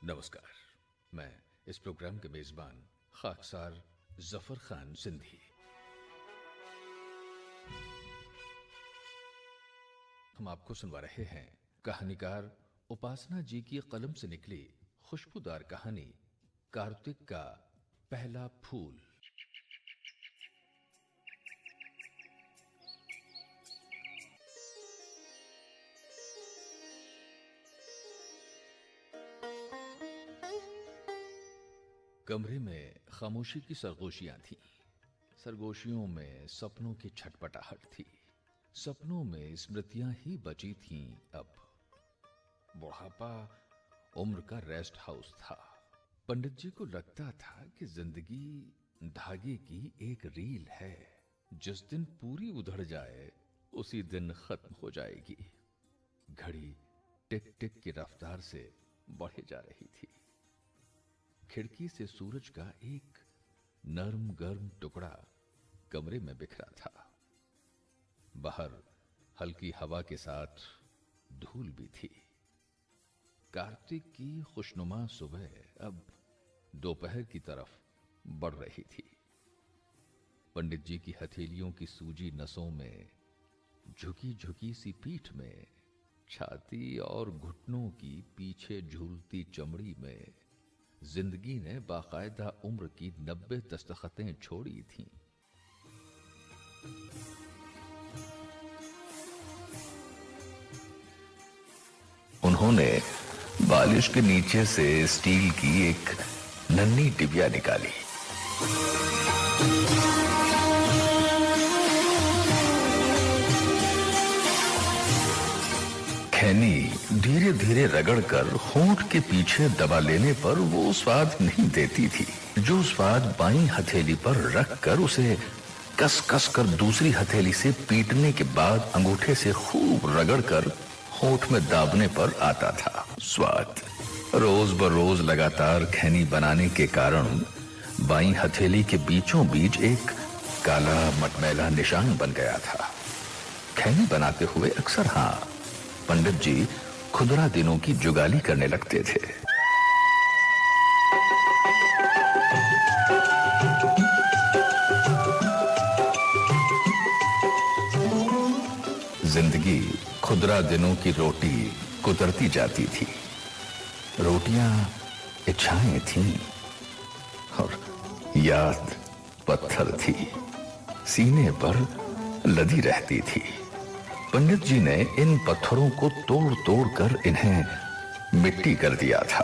नमस्कार, मैं इस प्रोग्राम के मेजबान खाकसार जफर खान सिंधी। हम आपको सुनवा रहे हैं कहानीकार उपासना जी की कलम से निकली खुशबूदार कहानी कार्तिक का पहला फूल। कमरे में खामोशी की सरगोशियां थीं। सरगोशियों में सपनों की छटपटाहट थी। सपनों में स्मृतियां ही बची थीं। अब बुढ़ापा उम्र का रेस्ट हाउस था। पंडित जी को लगता था कि जिंदगी धागे की एक रील है, जिस दिन पूरी उधड़ जाए उसी दिन खत्म हो जाएगी। घड़ी टिक टिक की रफ्तार से बढ़े जा रही थी। खिड़की से सूरज का एक नरम गर्म टुकड़ा कमरे में बिखरा था। बाहर हल्की हवा के साथ धूल भी थी। कार्तिक की खुशनुमा सुबह अब दोपहर की तरफ बढ़ रही थी। पंडित जी की हथेलियों की सूजी नसों में, झुकी झुकी सी पीठ में, छाती और घुटनों की पीछे झूलती चमड़ी में जिंदगी ने बाकायदा उम्र की 90 दस्तखतें छोड़ी थीं। उन्होंने बालिश के नीचे से स्टील की एक नन्ही डिबिया निकाली। खैनी धीरे धीरे रगड़कर होंठ के पीछे दबा लेने पर वो स्वाद नहीं देती थी जो स्वाद बाईं हथेली पर रखकर उसे कस कस कर दूसरी हथेली से पीटने के बाद अंगूठे से खूब रगड़कर होंठ में दाबने पर आता था। स्वाद रोज बरोज लगातार खैनी बनाने के कारण बाईं हथेली के बीचों बीच एक काला मटमैला निशान बन गया था। खैनी बनाते हुए अक्सर पंडित जी खुदरा दिनों की जुगाली करने लगते थे। जिंदगी खुदरा दिनों की रोटी कुतरती जाती थी। रोटियां इच्छाएं थीं और याद पत्थर थी, सीने पर लदी रहती थी। पंडित जी ने इन पत्थरों को तोड़ तोड़ कर इन्हें मिट्टी कर दिया था।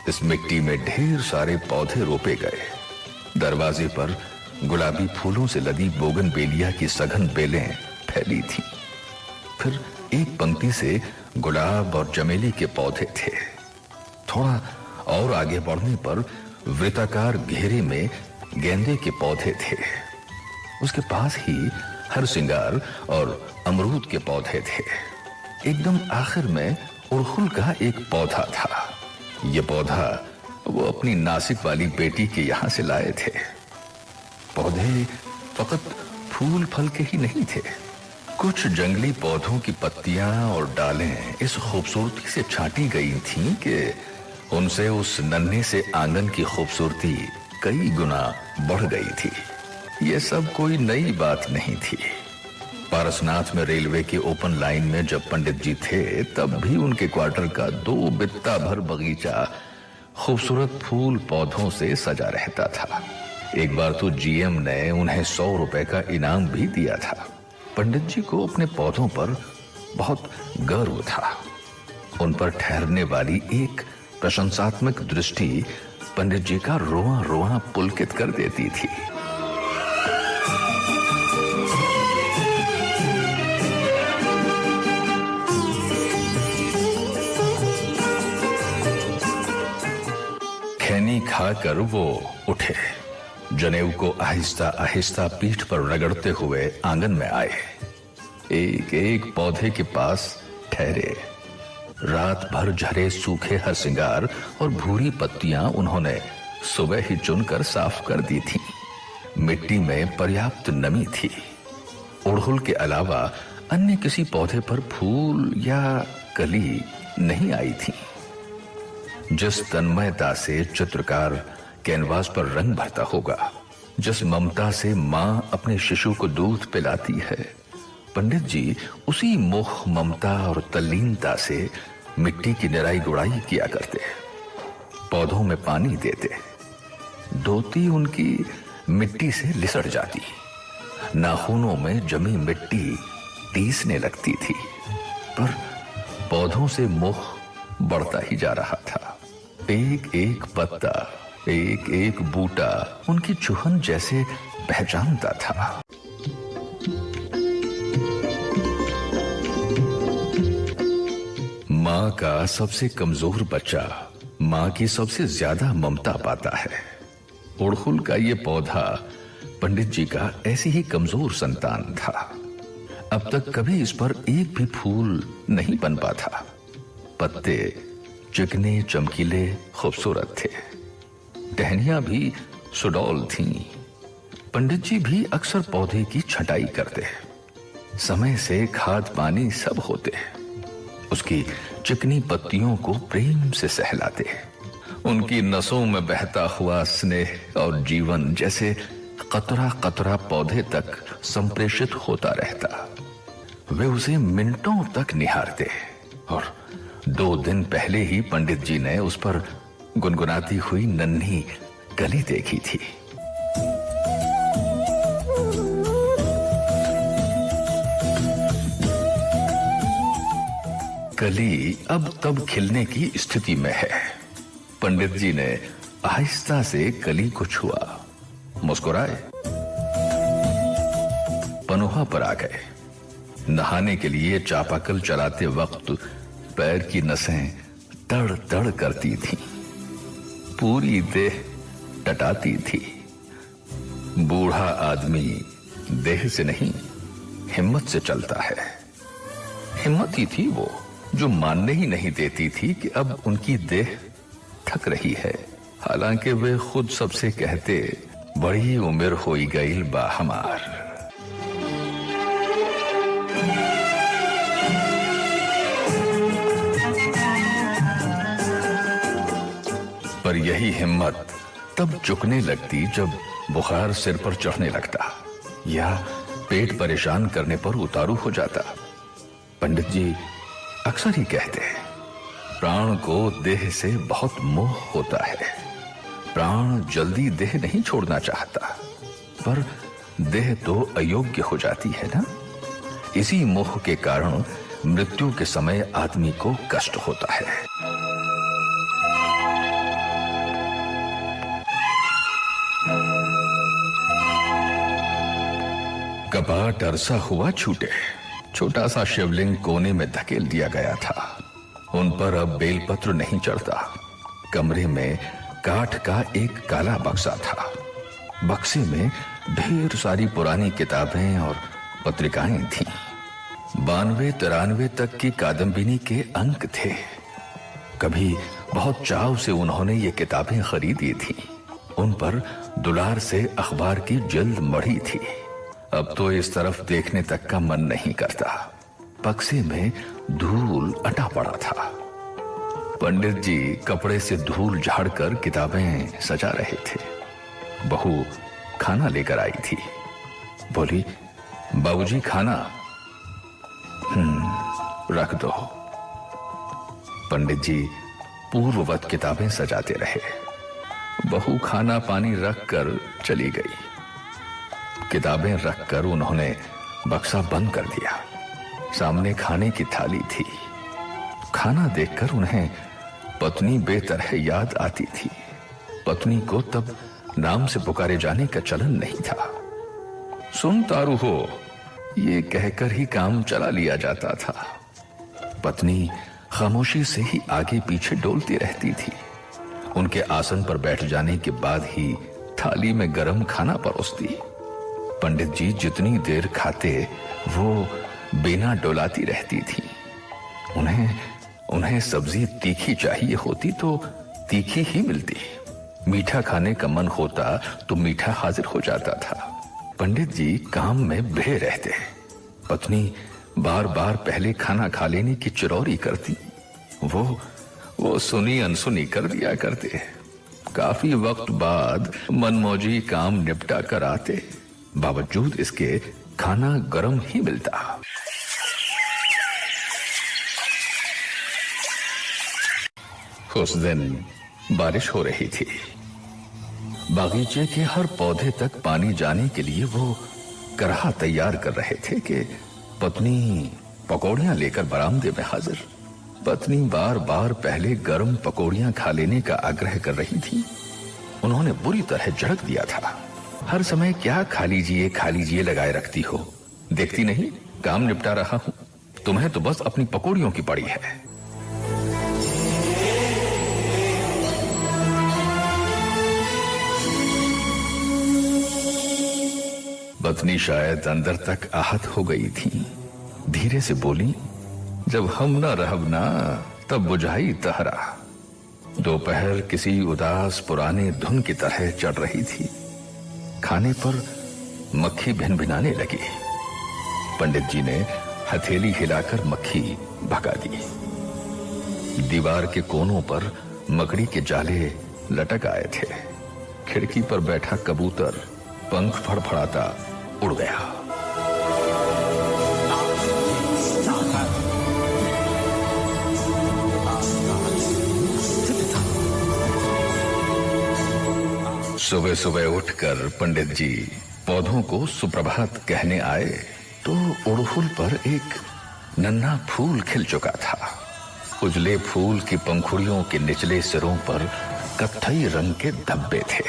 इस मिट्टी में ढेर सारे पौधे रोपे गए। दरवाजे पर गुलाबी फूलों से लदी बोगनवेलिया की सघन बेलें फैली थीं। फिर एक पंक्ति से गुलाब और चमेली के पौधे थे। थोड़ा और आगे बढ़ने पर वृत्ताकार घेरे में गेंदे के पौधे थे। उसके पास ही हर सिंगार और अमरूद के पौधे थे। एकदम आखिर में उड़हुल का एक पौधा था। यह पौधा वो अपनी नासिक वाली बेटी के यहां से लाए थे। पौधे फकत फूल फल के ही नहीं थे। कुछ जंगली पौधों की पत्तियां और डालें इस खूबसूरती से छांटी गई थीं कि उनसे उस नन्हे से आंगन की खूबसूरती कई गुना बढ़ गई थी। यह सब कोई नई बात नहीं थी। पारसनाथ में रेलवे की ओपन लाइन में जब पंडित जी थे तब भी उनके क्वार्टर का 2 बित्ता भर बगीचा खूबसूरत फूल पौधों से सजा रहता था। एक बार तो जीएम ने उन्हें 100 रुपए का इनाम भी दिया था। पंडित जी को अपने पौधों पर बहुत गर्व था। उन पर ठहरने वाली एक प्रशंसात्मक दृष्टि पंडित जी का रोआ रोआ पुलकित कर देती थी। खैनी खाकर वो उठे, जनेऊ को आहिस्ता आहिस्ता पीठ पर रगड़ते हुए आंगन में आए। एक एक पौधे के पास ठहरे। रात भर झरे सूखे हरसिंगार और भूरी पत्तियां उन्होंने सुबह ही चुनकर साफ कर दी थी। मिट्टी में पर्याप्त नमी थी। उड़हुल के अलावा अन्य किसी पौधे पर फूल या कली नहीं आई थी। जिस तन्मयता से चित्रकार कैनवास पर रंग भरता होगा, जिस ममता से मां अपने शिशु को दूध पिलाती है, पंडित जी उसी मोह, ममता और तल्लीनता से मिट्टी की निराई गुड़ाई किया करते, पौधों में पानी देते। धोती उनकी मिट्टी से लिसड़ जाती, नाखूनों में जमी मिट्टी टीसने लगती थी, पर पौधों से मोह बढ़ता ही जा रहा था। एक एक पत्ता, एक एक बूटा उनकी चुहन जैसे पहचानता था। मां का सबसे कमजोर बच्चा मां की सबसे ज्यादा ममता पाता है। उड़हुल का ये पौधा पंडित जी का ऐसी ही कमजोर संतान था। अब तक कभी इस पर एक भी फूल नहीं पनपा था। पत्ते चिकने, चमकीले, खूबसूरत थे। टहनियां भी सुडौल थीं। पंडित जी भी अक्सर पौधे की छटाई करते, समय से खाद पानी सब होते, उसकी चिकनी पत्तियों को प्रेम से सहलाते। उनकी नसों में बहता हुआ स्नेह और जीवन जैसे कतरा कतरा पौधे तक संप्रेषित होता रहता। वे उसे मिनटों तक निहारते और 2 दिन पहले ही पंडित जी ने उस पर गुनगुनाती हुई नन्ही कली देखी थी। कली अब तब खिलने की स्थिति में है। पंडित जी ने आहिस्ता से कली को छुआ, मुस्कुराए, पनोहा पर आ गए। नहाने के लिए चापाकल चलाते वक्त पैर की नसें तड़ तड़ करती थीं, पूरी देह टटाती थी। बूढ़ा आदमी देह से नहीं, हिम्मत से चलता है। हिम्मत ही थी वो जो मानने ही नहीं देती थी कि अब उनकी देह थक रही है। हालांकि वे खुद सबसे कहते, बड़ी उम्र होई गई बा हमार। पर यही हिम्मत तब चुकने लगती जब बुखार सिर पर चढ़ने लगता या पेट परेशान करने पर उतारू हो जाता। पंडित जी अक्सर ही कहते हैं, प्राण को देह से बहुत मोह होता है। प्राण जल्दी देह नहीं छोड़ना चाहता, पर देह तो अयोग्य हो जाती है ना। इसी मोह के कारण मृत्यु के समय आदमी को कष्ट होता है। कपाट अरसा हुआ छूटे। छोटा सा शिवलिंग कोने में धकेल दिया गया था। उन पर अब बेलपत्र नहीं चढ़ता। कमरे में काठ का एक काला बक्सा था। बक्से में ढेर सारी पुरानी किताबें और पत्रिकाएं थीं। 92-93 तक की कादम्बिनी के अंक थे। कभी बहुत चाव से उन्होंने ये किताबें खरीदी थीं। उन पर दुलार से अखबार की जल्द मढ़ी थी। अब तो इस तरफ देखने तक का मन नहीं करता। बक्से में धूल अटा पड़ा था। पंडित जी कपड़े से धूल झाड़कर किताबें सजा रहे थे। बहू खाना लेकर आई थी। बोली, बाबूजी खाना। रख दो। पंडित जी पूर्ववत किताबें सजाते रहे। बहू खाना पानी रखकर चली गई। किताबें रखकर उन्होंने बक्सा बंद कर दिया। सामने खाने की थाली थी। खाना देखकर उन्हें पत्नी बेतरह याद आती थी। पत्नी को तब नाम से पुकारे जाने का चलन नहीं था। सुन तारू हो, ये कहकर ही काम चला लिया जाता था। पत्नी खामोशी से ही आगे पीछे डोलती रहती थी। उनके आसन पर बैठ जाने के बाद ही थाली में गरम खाना परोसती। पंडित जी जितनी देर खाते वो बिना डोलाती रहती थी। उन्हें सब्जी तीखी चाहिए होती तो तीखी ही मिलती। मीठा खाने का मन होता तो मीठा हाजिर हो जाता था। पंडित जी काम में बहे रहते। पत्नी बार बार पहले खाना खा लेने की चिरौरी करती। वो सुनी अनसुनी कर दिया करते। काफी वक्त बाद मनमौजी काम निपटा कर आते, बावजूद इसके खाना गर्म ही मिलता। उस दिन बारिश हो रही थी। बागीचे के हर पौधे तक पानी जाने के लिए वो करहा तैयार कर रहे थे कि पत्नी पकौड़ियां लेकर बरामदे में हाजिर। पत्नी बार बार पहले गर्म पकौड़ियां खा लेने का आग्रह कर रही थी। उन्होंने बुरी तरह झड़क दिया था। हर समय क्या खा लीजिए लगाए रखती हो, देखती नहीं काम निपटा रहा हूं, तुम्हें तो बस अपनी पकौड़ियों की पड़ी है। पत्नी शायद अंदर तक आहत हो गई थी। धीरे से बोली, जब हम न रहब ना तब बुझाई तहरा। दोपहर किसी उदास पुराने धुन की तरह चढ़ रही थी। खाने पर मक्खी भिनभिनाने लगी। पंडित जी ने हथेली हिलाकर मक्खी भगा दी। दीवार के कोनों पर मकड़ी के जाले लटक आए थे। खिड़की पर बैठा कबूतर पंख फड़फड़ाता उड़ गया। सुबह सुबह उठकर पंडित जी पौधों को सुप्रभात कहने आए तो उड़हुल पर एक नन्हा फूल खिल चुका था। उजले फूल की पंखुड़ियों के निचले सिरों पर कत्थई रंग के धब्बे थे।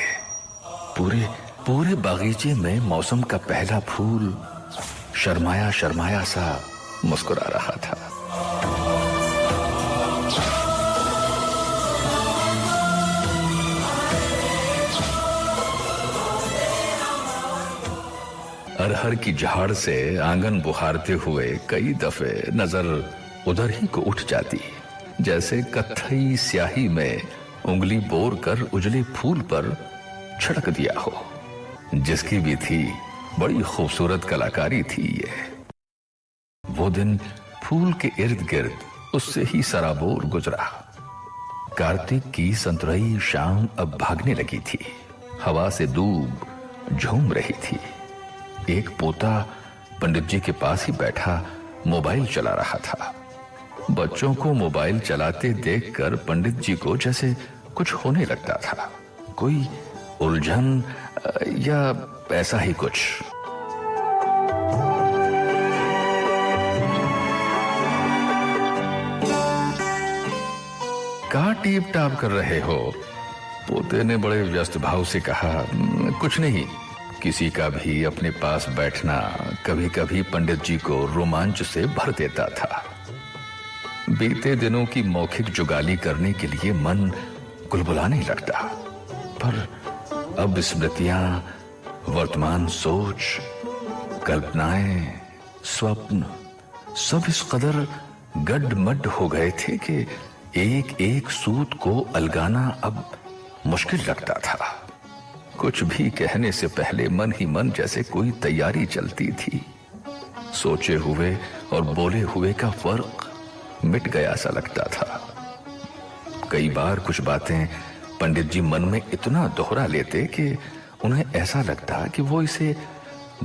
पूरे बागीचे में मौसम का पहला फूल शर्माया शर्माया सा मुस्कुरा रहा था। अरहर की झाड़ से आंगन बुहारते हुए कई दफे नजर उधर ही को उठ जाती, जैसे कत्थई स्याही में उंगली बोर कर उजले फूल पर छिड़क दिया हो। जिसकी भी थी बड़ी खूबसूरत कलाकारी थी ये। वो दिन फूल के इर्द गिर्द उससे ही सराबोर गुजरा। कार्तिक की संतरई शाम अब भागने लगी थी। हवा से दूब झूम रही थी। एक पोता पंडित जी के पास ही बैठा मोबाइल चला रहा था। बच्चों को मोबाइल चलाते देखकर पंडित जी को जैसे कुछ होने लगता था, कोई उलझन या ऐसा ही कुछ। कहाँ टीप टाप कर रहे हो? पोते ने बड़े व्यस्त भाव से कहा, कुछ नहीं। किसी का भी अपने पास बैठना कभी कभी पंडित जी को रोमांच से भर देता था। बीते दिनों की मौखिक जुगाली करने के लिए मन गुलगुलाने लगता, पर अब स्मृतियां, वर्तमान सोच, कल्पनाएं, स्वप्न सब इस कदर गड्ढमड्ढ हो गए थे कि एक एक सूत को अलगाना अब मुश्किल लगता था। कुछ भी कहने से पहले मन ही मन जैसे कोई तैयारी चलती थी। सोचे हुए और बोले हुए का फर्क मिट गया सा लगता था। कई बार कुछ बातें पंडित जी मन में इतना दोहरा लेते कि उन्हें ऐसा लगता कि वो इसे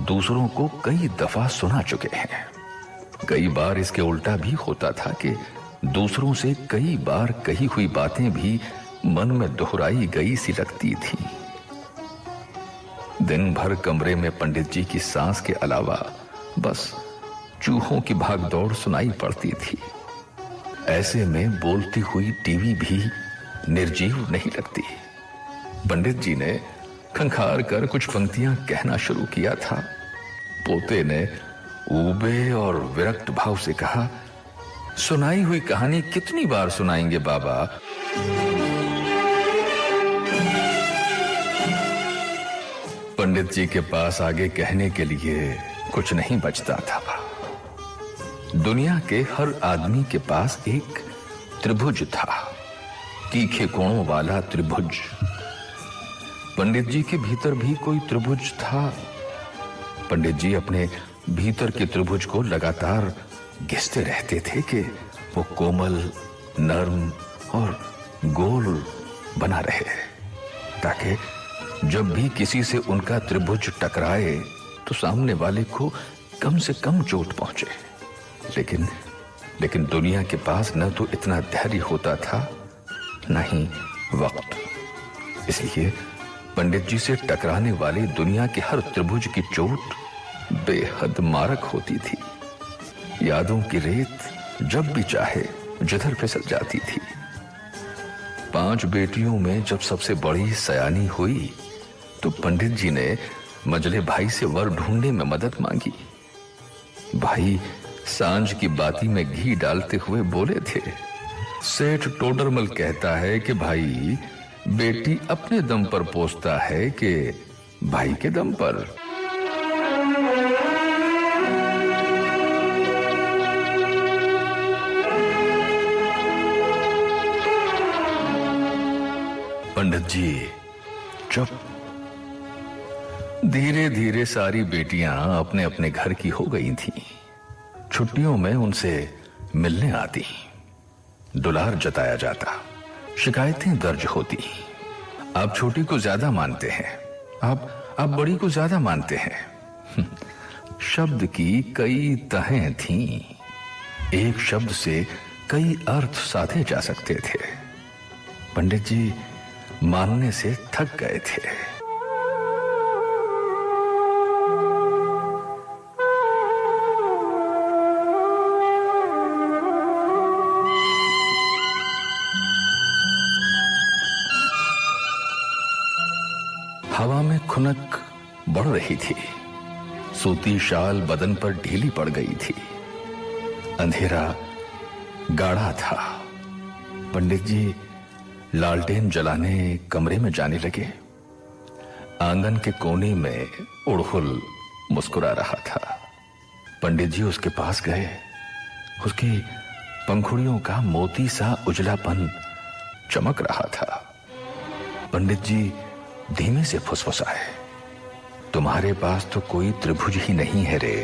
दूसरों को कई दफा सुना चुके हैं। कई बार इसके उल्टा भी होता था कि दूसरों से कई बार कही हुई बातें भी मन में दोहराई गई सी लगती थी। दिन भर कमरे में पंडित जी की सांस के अलावा बस चूहों की भागदौड़ सुनाई पड़ती थी। ऐसे में बोलती हुई टीवी भी निर्जीव नहीं लगती। पंडित जी ने खंखार कर कुछ पंक्तियां कहना शुरू किया था। पोते ने ऊबे और विरक्त भाव से कहा, सुनाई हुई कहानी कितनी बार सुनाएंगे बाबा? पंडित जी के पास आगे कहने के लिए कुछ नहीं बचता था। दुनिया के हर आदमी के पास एक त्रिभुज था, तीखे कोणों वाला त्रिभुज। पंडित जी के भीतर भी कोई त्रिभुज था। पंडित जी अपने भीतर के त्रिभुज को लगातार घिसते रहते थे कि वो कोमल, नर्म और गोल बना रहे, ताकि जब भी किसी से उनका त्रिभुज टकराए तो सामने वाले को कम से कम चोट पहुंचे। लेकिन दुनिया के पास न तो इतना धैर्य होता था, न ही वक्त। इसलिए पंडित जी से टकराने वाली दुनिया के हर त्रिभुज की चोट बेहद मारक होती थी। यादों की रेत जब भी चाहे जिधर फिसल जाती थी। 5 बेटियों में जब सबसे बड़ी सयानी हुई तो पंडित जी ने मजले भाई से वर ढूंढने में मदद मांगी। भाई सांझ की बाती में घी डालते हुए बोले थे, सेठ टोडरमल कहता है कि भाई बेटी अपने दम पर पोसता है कि भाई के दम पर। पंडित जी चुप। धीरे धीरे सारी बेटियां अपने अपने घर की हो गई थीं। छुट्टियों में उनसे मिलने आती, दुलार जताया जाता, शिकायतें दर्ज होती। आप छोटी को ज्यादा मानते हैं, आप बड़ी को ज्यादा मानते हैं। शब्द की कई तहें थीं। एक शब्द से कई अर्थ साधे जा सकते थे। पंडित जी मानने से थक गए थे। हवा में खुनक बढ़ रही थी। सूती शाल बदन पर ढीली पड़ गई थी। अंधेरा गाढ़ा था। पंडित जी लालटेन जलाने कमरे में जाने लगे। आंगन के कोने में उड़हुल मुस्कुरा रहा था। पंडित जी उसके पास गए। उसकी पंखुड़ियों का मोती सा उजलापन चमक रहा था। पंडित जी धीमे से फुसफुसाए, तुम्हारे पास तो कोई त्रिभुज ही नहीं है रे।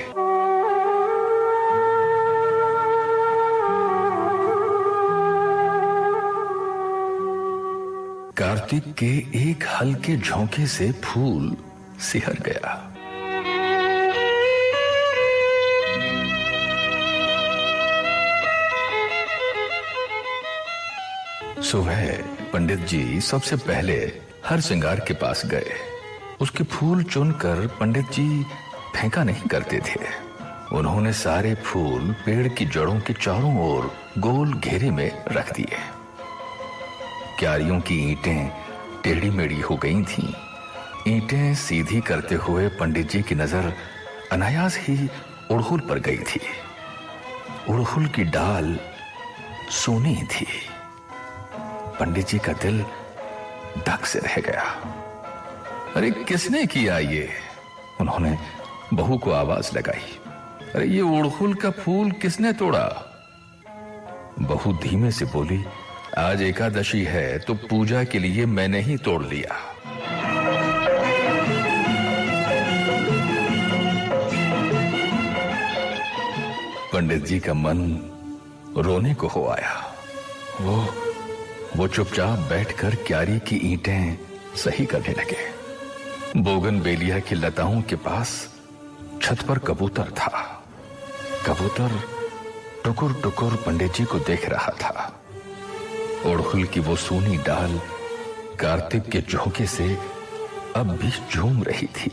कार्तिक के एक हल्के झोंके से फूल सिहर गया। सुबह पंडित जी सबसे पहले हर श्रृंगार के पास गए। उसके फूल चुनकर पंडित जी फेंका नहीं करते थे। उन्होंने सारे फूल पेड़ की जड़ों के चारों ओर गोल घेरे में रख दिए। क्यारियों की ईंटें टेढ़ी मेढ़ी हो गई थीं। ईंटें सीधी करते हुए पंडित जी की नजर अनायास ही उड़हुल पर गई थी। उड़हुल की डाल सोनी थी। पंडित जी का दिल धक से रह गया। अरे किसने किया ये? उन्होंने बहू को आवाज लगाई। अरे ये उड़हुल का फूल किसने तोड़ा? बहू धीमे से बोली, आज एकादशी है तो पूजा के लिए मैंने ही तोड़ लिया। पंडित जी का मन रोने को हो आया। वो चुपचाप बैठकर क्यारी की ईंटें सही करने लगे। बोगनवेलिया की लताओं के पास छत पर कबूतर था। कबूतर टुकुर टुकुर पंडित जी को देख रहा था। उड़हुल की वो सूनी डाल कार्तिक के झोंके से अब भी झूम रही थी।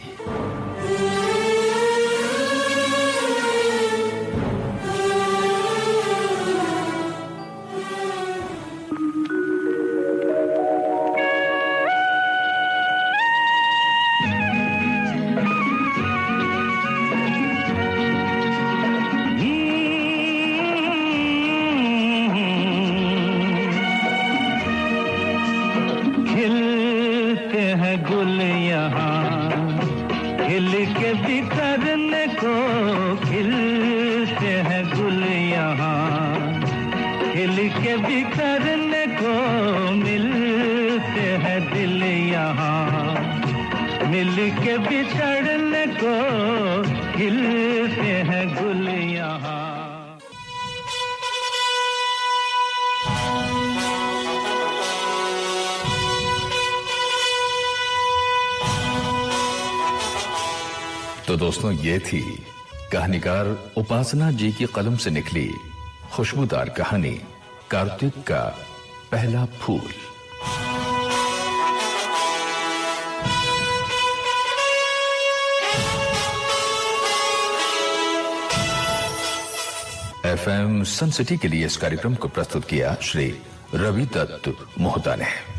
तो दोस्तों, ये थी कहानीकार उपासना जी की कलम से निकली खुशबूदार कहानी कार्तिक का पहला फूल। एफएम सन सिटी के लिए इस कार्यक्रम को प्रस्तुत किया श्री रवि दत्त मोहता ने।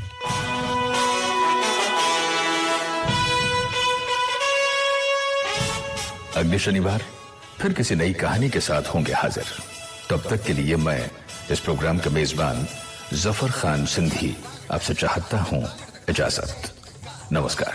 अगले शनिवार फिर किसी नई कहानी के साथ होंगे हाजिर। तब तक के लिए मैं इस प्रोग्राम के मेजबान जफर खान सिंधी आपसे चाहता हूं इजाजत। नमस्कार।